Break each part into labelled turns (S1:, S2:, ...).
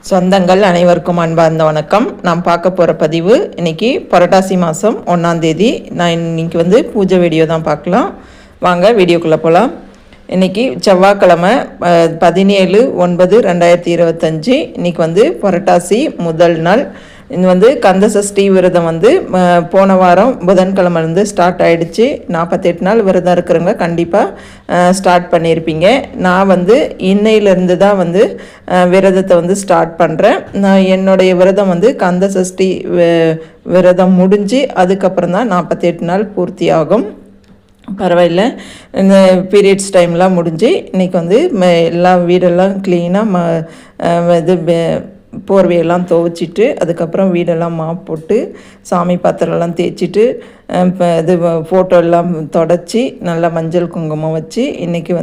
S1: சொந்தங்கள் அனைவருக்கும் அன்பார்ந்த வணக்கம். நாம் பார்க்க போகிற பதிவு இன்னைக்கு புரட்டாசி மாதம் 1ஆம் தேதி. நான் இன்னைக்கு பூஜை வீடியோ தான் பார்க்கலாம். வாங்க வீடியோக்குள்ளே போகலாம். இன்றைக்கி செவ்வாய்க்கிழமை 17/9/2025. இன்றைக்கி புரட்டாசி முதல் நாள். இது கந்த சஷ்டி விரதம் போன வாரம் புதன்கிழமை ஸ்டார்ட் ஆகிடுச்சு. 48 நாள் விரதம் இருக்கிறவங்க கண்டிப்பாக ஸ்டார்ட் பண்ணியிருப்பீங்க. நான் இன்னையிலேருந்து தான் விரதத்தை ஸ்டார்ட் பண்ணுறேன். நான் என்னுடைய விரதம் கந்த சஷ்டி விரதம் முடிஞ்சு அதுக்கப்புறம் தான் 48 நாள் பூர்த்தி ஆகும். பரவாயில்ல, இந்த பீரியட்ஸ் டைம்லாம் முடிஞ்சு இன்றைக்கி எல்லா வீடெல்லாம் க்ளீனாக போர்வையெல்லாம் துவைச்சிட்டு அதுக்கப்புறம் வீடெல்லாம் மாப் போட்டு சாமி பாத்திரம்லாம் தேய்ச்சிட்டு ஃபோட்டோ எல்லாம் தொடச்சி நல்லா மஞ்சள் குங்குமம் வச்சு இன்றைக்கி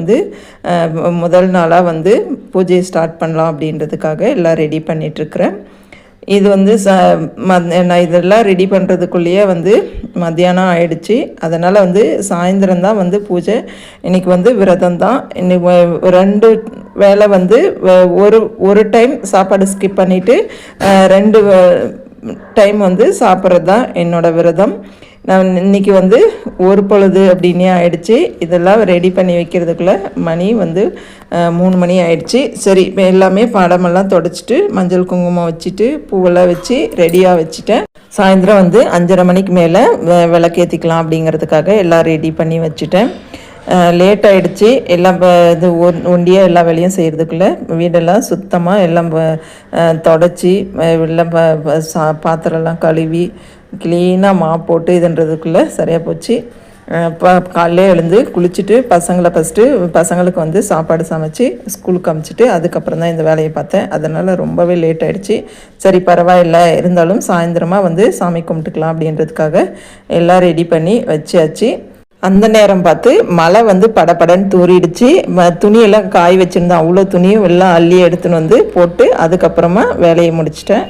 S1: முதல் நாளாக பூஜையை ஸ்டார்ட் பண்ணலாம் அப்படின்றதுக்காக எல்லாம் ரெடி பண்ணிகிட்ருக்கிறேன். இது நான் இதெல்லாம் ரெடி பண்ணுறதுக்குள்ளேயே மத்தியானம் ஆயிடுச்சு. அதனால் சாயந்தரம் தான் பூஜை. இன்றைக்கி விரதம் தான். இன்னைக்கு 2 வேளை ஒரு டைம் சாப்பாடு ஸ்கிப் பண்ணிவிட்டு 2 டைம் சாப்பிட்றது தான் என்னோடய விரதம். நான் இன்றைக்கி ஒரு பொழுது அப்படின்னே ஆயிடுச்சு. இதெல்லாம் ரெடி பண்ணி வைக்கிறதுக்குள்ளே மணி 3 மணி ஆயிடுச்சு. சரி, எல்லாமே பாடமெல்லாம் தொடச்சிட்டு மஞ்சள் குங்குமம் வச்சுட்டு பூவெல்லாம் வச்சு ரெடியாக வச்சுட்டேன். சாயந்தரம் 5:30 மணிக்கு மேலே விளக்கேற்றிக்கலாம் அப்படிங்கிறதுக்காக எல்லாம் ரெடி பண்ணி வச்சுட்டேன். லேட் ஆகிடுச்சு. எல்லாம் ஒண்டியாக எல்லா வேலையும் செய்கிறதுக்குள்ளே வீடெல்லாம் சுத்தமாக எல்லாம் தொடச்சி எல்லாம் பாத்திரம்லாம் கழுவி க்ளீனாக மாப் போட்டு இதுன்றதுக்குள்ளே சரியாக போச்சு. காலையிலே எழுந்து குளிச்சுட்டு பசங்களுக்கு சாப்பாடு சமைச்சு ஸ்கூலுக்கு அனுப்பிச்சிட்டு அதுக்கப்புறம் தான் இந்த வேலையை பார்த்தேன். அதனால் ரொம்பவே லேட் ஆகிடுச்சு. சரி, பரவாயில்லை, இருந்தாலும் சாயந்தரமாக சாமி கும்பிட்டுக்கலாம் அப்படின்றதுக்காக எல்லாம் ரெடி பண்ணி வச்சாச்சு. அந்த நேரம் பார்த்து மழை படப்படன்னு தூரிடுச்சு. துணியெல்லாம் காய வச்சுருந்தேன். அவ்வளோ துணியும் எல்லாம் அள்ளி எடுத்துன்னு போட்டு அதுக்கப்புறமா வேலையை முடிச்சிட்டேன்.